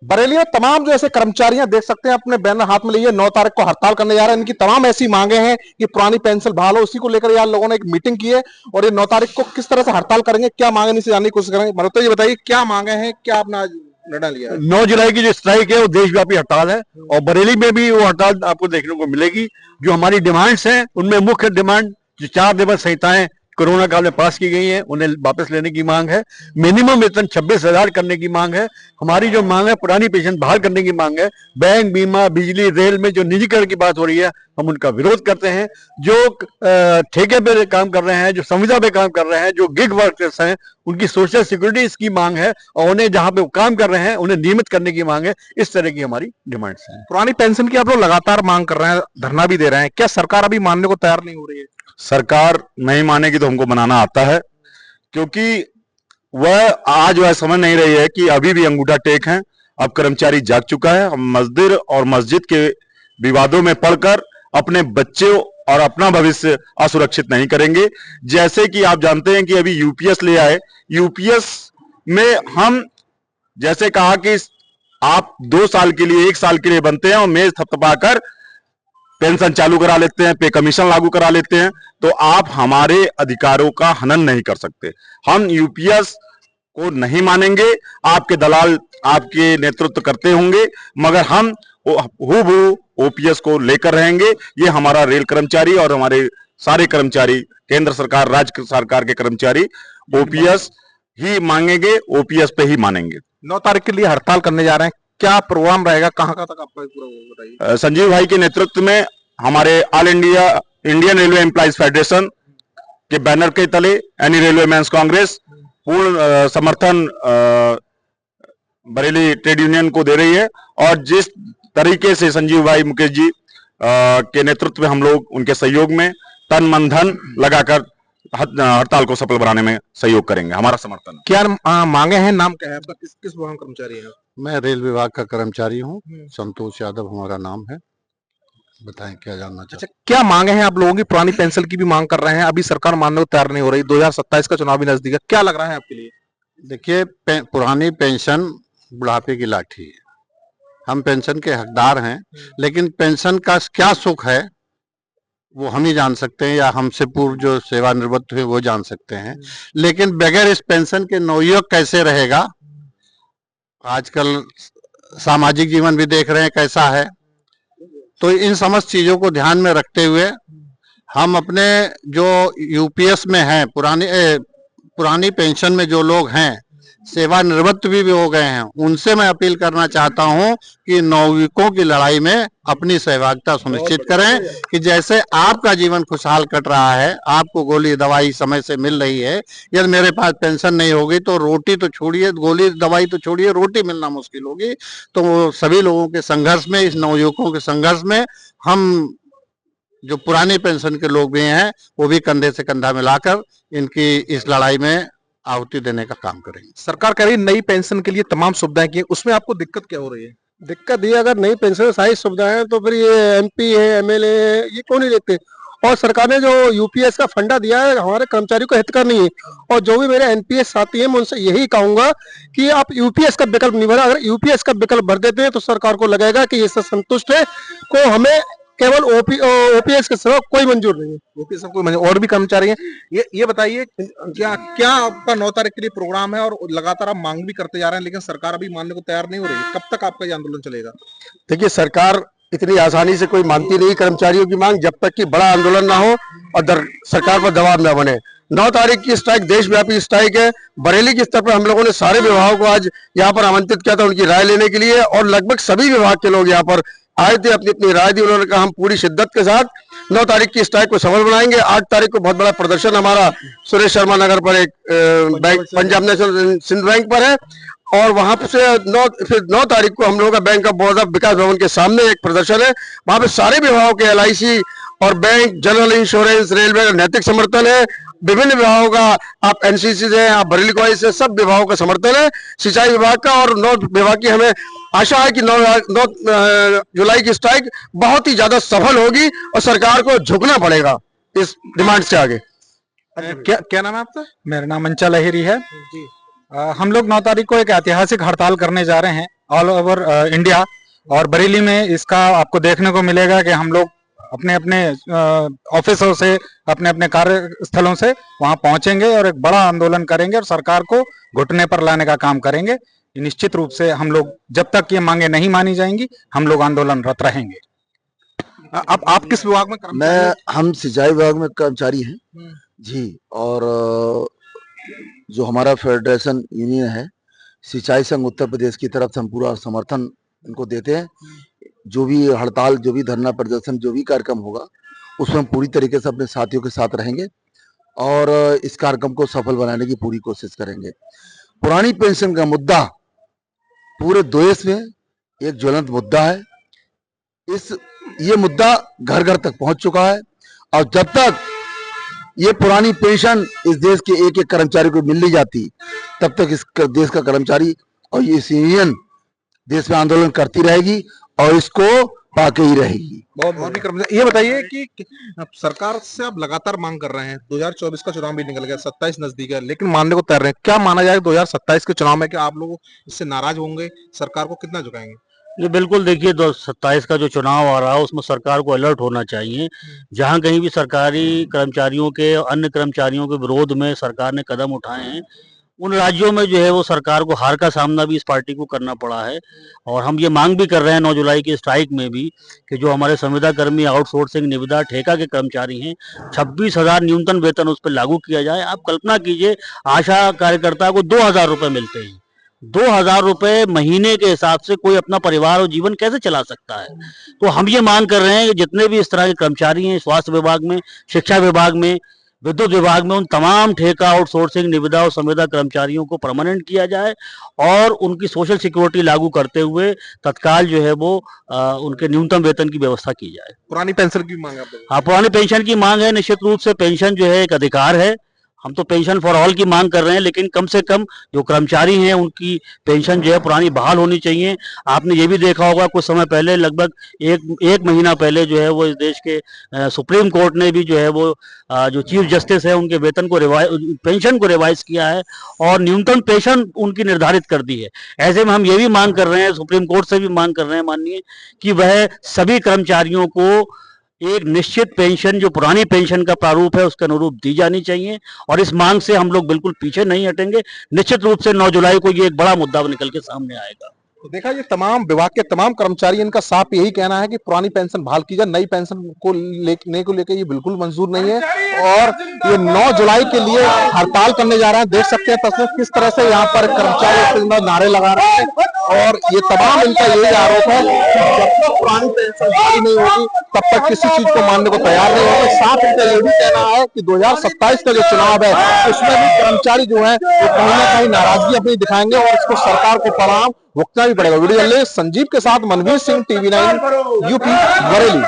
बरेली में तमाम जो ऐसे कर्मचारियां देख सकते हैं अपने बैनर हाथ में लिए 9 तारीख को हड़ताल करने जा रहे हैं। इनकी तमाम ऐसी मांगे हैं कि पुरानी पेंशन बहाल हो, उसी को लेकर यार लोगों ने एक मीटिंग की है और ये 9 तारीख को किस तरह से हड़ताल करेंगे, क्या मांगे इनसे जानने की कोशिश करेंगे। मल्होत्रा जी बताइए क्या मांगे हैं, क्या अपना निर्णय लिया है। 9 जुलाई की जो स्ट्राइक है वो देशव्यापी हड़ताल है और बरेली में भी वो हड़ताल आपको देखने को मिलेगी। जो हमारी डिमांड्स हैं उनमें मुख्य डिमांड जो 4 दिवस संहिताएं कोरोना काल में पास की गई हैं उन्हें वापस लेने की मांग है। मिनिमम वेतन 26,000 करने की मांग है। हमारी जो मांग है पुरानी पेंशन बहाल करने की मांग है। बैंक, बीमा, बिजली, रेल में जो निजीकरण की बात हो रही है हम उनका विरोध करते हैं। जो ठेके पे काम कर रहे हैं, जो संविदा पे काम कर रहे हैं, जो गिग वर्कर्स हैं, उनकी सोशल सिक्योरिटी की मांग है और उन्हें जहां पे वो काम कर रहे हैं उन्हें नियमित करने की मांग है। इस तरह की हमारी डिमांड्स हैं। पुरानी पेंशन की आप लोग लगातार मांग कर रहे हैं, धरना भी दे रहे हैं, क्या सरकार अभी मानने को तैयार नहीं हो रही है। सरकार नहीं मानेगी तो हमको बनाना आता है, क्योंकि वह आज वह समझ नहीं रही है कि अभी भी अंगूठा टेक है। अब कर्मचारी जाग चुका है। हम मंदिर और मस्जिद के विवादों में पड़कर अपने बच्चों और अपना भविष्य असुरक्षित नहीं करेंगे। जैसे कि आप जानते हैं कि अभी यूपीएस ले आए। यूपीएस में हम जैसे कहा कि आप 2 साल के लिए 1 साल के लिए बनते हैं और मेज थपथपाकर पेंशन चालू करा लेते हैं, पे कमीशन लागू करा लेते हैं, तो आप हमारे अधिकारों का हनन नहीं कर सकते। हम यूपीएस को नहीं मानेंगे। आपके दलाल आपके नेतृत्व करते होंगे, मगर हम हूबहू ओपीएस को लेकर रहेंगे। ये हमारा रेल कर्मचारी और हमारे सारे कर्मचारी, केंद्र सरकार, राज्य सरकार के कर्मचारी ओपीएस ही मांगेंगे, ओपीएस पे ही मानेंगे। 9 तारीख के लिए हड़ताल करने जा रहे हैं, क्या प्रोग्राम रहेगा, कहां तक आपका पूरा बताइए। संजीव भाई के नेतृत्व में हमारे all India Indian railway employees federation के बैनर के तले एनी रेलवे मैंस कांग्रेस पूर्ण समर्थन बरेली ट्रेड यूनियन को दे रही है। और जिस तरीके से संजीव भाई मुकेश जी के नेतृत्व में हम लोग उनके सहयोग में तन मन धन लगाकर हड़ताल को सफल बनाने में सहयोग करेंगे। हमारा समर्थन। क्या मांगे हैं, नाम क्या है आपका, किस विभाग में कर्मचारी है। मैं रेल विभाग का कर्मचारी हूँ, संतोष यादव हमारा नाम है। बताएं क्या जानना चाहते। अच्छा, क्या मांगे हैं आप लोगों की। पुरानी पेंशन की भी मांग कर रहे हैं, अभी सरकार मानने को तैयार नहीं हो रही। 2027 का चुनाव भी नजदीक है, क्या लग रहा है आपके लिए। देखिए, पुरानी पेंशन बुढ़ापे की लाठी है। हम पेंशन के हकदार हैं, लेकिन पेंशन का क्या सुख है वो हम ही जान सकते हैं या हमसे पूर्व जो सेवानिवृत्त हुए वो जान सकते हैं। लेकिन बगैर इस पेंशन के नवयुवक कैसे रहेगा। आजकल सामाजिक जीवन भी देख रहे हैं कैसा है। तो इन समस्त चीजों को ध्यान में रखते हुए हम अपने जो यूपीएस में हैं, पुरानी पेंशन में जो लोग हैं, सेवानिवृत्त भी हो गए हैं, उनसे मैं अपील करना चाहता हूं कि नवयुवकों की लड़ाई में अपनी सहभागिता सुनिश्चित करें कि जैसे आपका जीवन खुशहाल कट रहा है, आपको गोली दवाई समय से मिल रही है। यदि मेरे पास पेंशन नहीं होगी तो रोटी तो छोड़िए, गोली दवाई तो छोड़िए, रोटी मिलना मुश्किल होगी। तो सभी लोगों के संघर्ष में, इस नवयुवकों के संघर्ष में हम जो पुरानी पेंशन के लोग भी हैं वो भी कंधे से कंधा मिलाकर इनकी इस लड़ाई में आहुति देने का काम करेंगे। सरकार कह रही है नई पेंशन के लिए तमाम सुविधाएं की, उसमें आपको दिक्कत क्या हो रही है। दिक्कत ये, अगर नई पेंशन सारी सुविधाएं तो फिर ये एमपी है, एमएलए है, ये क्यों नहीं लेते। और सरकार ने जो यूपीएस का फंडा दिया है हमारे कर्मचारियों को हित का नहीं है। और जो भी मेरे एनपीएस साथी हैं मैं उनसे यही कहूंगा कि आप यूपीएस का विकल्प नहीं भरा। अगर यूपीएस का विकल्प भर देते हैं तो सरकार को लगेगा कि इससे संतुष्ट है, को हमें केवल ओपीएस के सिवा कोई मंजूर नहीं है। ओपीएस कोई मंजूर, और भी कर्मचारी हैं। ये बताइए क्या आपका 9 तारीख के लिए प्रोग्राम है और लगातार आप मांग भी करते जा रहे हैं, लेकिन सरकार अभी मानने को तैयार नहीं हो रही है। कब तक आपका ये आंदोलन चलेगा। देखिए, सरकार इतनी आसानी से कोई मानती नहीं कर्मचारियों की मांग, जब तक कि बड़ा आंदोलन ना हो और सरकार पर दबाव न बने। 9 तारीख की स्ट्राइक देशव्यापी स्ट्राइक है। बरेली के स्तर पर हम लोगों ने सारे विभागों को आज यहाँ पर आमंत्रित किया था उनकी राय लेने के लिए, और लगभग सभी विभाग के लोग यहाँ पर आए थे, अपनी अपनी राय दी। उन्होंने कहा हम पूरी शिद्दत के साथ 9 तारीख की स्ट्राइक को सफल बनाएंगे। 8 तारीख को बहुत बड़ा प्रदर्शन हमारा सुरेश शर्मा नगर पर एक bank, Punjab national Sind bank पर है, और वहां से 9 तारीख को हम लोगों का बैंक ऑफ बड़ौदा विकास भवन के सामने एक प्रदर्शन है। वहां पे सारे विभागों के एलआईसी और बैंक, जनरल इंश्योरेंस, रेलवे का नैतिक समर्थन है। विभिन्न विभागों का, आप एनसीसी से, आप बरेली कॉलेज से, सब विभागों का समर्थन है। सिंचाई विभाग का और 9 विभाग की हमें आशा है कि 9 जुलाई की स्ट्राइक बहुत ही ज्यादा सफल होगी और सरकार को झुकना पड़ेगा इस डिमांड से आगे। क्या नाम है आपका। मेरा नाम अंचा लहेरी है। हम लोग 9 तारीख को एक ऐतिहासिक हड़ताल करने जा रहे हैं। ऑल ओवर इंडिया, और बरेली में इसका आपको देखने को मिलेगा कि हम लोग अपने अपने ऑफिसों से, अपने अपने कार्यस्थलों से वहां पहुंचेंगे और एक बड़ा आंदोलन करेंगे और सरकार को घुटने पर लाने का काम करेंगे। निश्चित रूप से हम लोग, जब तक ये मांगे नहीं मानी जाएंगी, हम लोग आंदोलनरत रहेंगे। अब आप किस विभाग में मैं हम सिंचाई विभाग में कर्मचारी हैं जी। और जो हमारा फेडरेशन यूनियन है सिंचाई संघ उत्तर प्रदेश की तरफ से हम पूरा समर्थन इनको देते हैं। जो भी हड़ताल, जो भी धरना प्रदर्शन, जो भी कार्यक्रम होगा उसमें हम पूरी तरीके से अपने साथियों के साथ रहेंगे और इस कार्यक्रम को सफल बनाने की पूरी कोशिश करेंगे। पुरानी पेंशन का मुद्दा पूरे देश में एक ज्वलंत मुद्दा है। ये मुद्दा घर घर तक पहुंच चुका है और जब तक ये पुरानी पेंशन इस देश के एक एक कर्मचारी को मिल नहीं जाती तब तक इस देश का कर्मचारी और ये यूनियन देश में आंदोलन करती रहेगी और इसको पाके ही रहेगी। बहुत भी कर्मचारी, ये बताइए कि सरकार से आप लगातार मांग कर रहे हैं, 2024 का चुनाव भी निकल गया, 27 नजदीक है, लेकिन मानने को तैयार हैं। क्या माना जाए 2027 के चुनाव में, कि आप लोग इससे नाराज होंगे, सरकार को कितना झुकाएंगे? ये बिल्कुल देखिए, 2027 का जो चुनाव आ रहा है उसमें सरकार को अलर्ट होना चाहिए। जहां कहीं भी सरकारी कर्मचारियों के, अन्य कर्मचारियों के विरोध में सरकार ने कदम उठाए हैं, उन राज्यों में जो है वो सरकार को हार का सामना भी इस पार्टी को करना पड़ा है। और हम ये मांग भी कर रहे हैं 9 जुलाई की स्ट्राइक में भी कि जो हमारे संविदा कर्मी, आउटसोर्सिंग, निविदा, ठेका के कर्मचारी हैं, 26,000 न्यूनतम वेतन उस पर लागू किया जाए। आप कल्पना कीजिए, आशा कार्यकर्ता को 2,000 रुपये मिलते हैं। 2,000 रुपये महीने के हिसाब से कोई अपना परिवार और जीवन कैसे चला सकता है? तो हम ये मांग कर रहे हैं कि जितने भी इस तरह के कर्मचारी हैं, स्वास्थ्य विभाग में, शिक्षा विभाग में, विद्युत विभाग में, उन तमाम ठेका, आउटसोर्सिंग, निविदा और संविदा कर्मचारियों को परमानेंट किया जाए और उनकी सोशल सिक्योरिटी लागू करते हुए तत्काल जो है वो उनके न्यूनतम वेतन की व्यवस्था की जाए। पुरानी पेंशन की मांग है? हाँ, पुरानी पेंशन की मांग है। निश्चित रूप से पेंशन जो है एक अधिकार है। हम तो पेंशन फॉर ऑल की मांग कर रहे हैं, लेकिन कम से कम जो कर्मचारी हैं उनकी पेंशन जो है पुरानी बहाल होनी चाहिए। आपने ये भी देखा होगा, कुछ समय पहले, लगभग एक महीना पहले जो है वो इस देश के सुप्रीम कोर्ट ने भी जो है वो जो चीफ जस्टिस है उनके वेतन को पेंशन को रिवाइज किया है और न्यूनतम पेंशन उनकी निर्धारित कर दी है। ऐसे में हम ये भी मांग कर रहे हैं, सुप्रीम कोर्ट से भी मांग कर रहे हैं माननीय, कि वह सभी कर्मचारियों को एक निश्चित पेंशन, जो पुरानी पेंशन का प्रारूप है, उसके अनुरूप दी जानी चाहिए। और इस मांग से हम लोग बिल्कुल पीछे नहीं हटेंगे। निश्चित रूप से 9 जुलाई को ये एक बड़ा मुद्दा निकल के सामने आएगा। तो देखा, ये तमाम विभाग के तमाम कर्मचारी, इनका साफ यही कहना है कि पुरानी पेंशन बहाल की जाए, नई पेंशन को लेकर ये बिल्कुल मंजूर नहीं है और ये 9 जुलाई के लिए हड़ताल करने जा रहे हैं। देख सकते हैं तस्वीर किस तरह से यहाँ पर कर्मचारी नारे लगा रहे हैं और ये तमाम इनका यही आरोप है कि जब तक पुरानी पेंशन जारी नहीं होगी तब तक किसी चीज को मानने को तैयार नहीं होंगे। साथ इनका ये भी कहना है कि 2027 का जो चुनाव है उसमें भी कर्मचारी जो है वो कहीं ना कहीं नाराजगी अपनी दिखाएंगे और इसको सरकार को परिणाम भुगतना भी पड़ेगा। वीडियो जर्नलिस्ट संजीव के साथ मनवीर सिंह, TV9 यूपी, बरेली।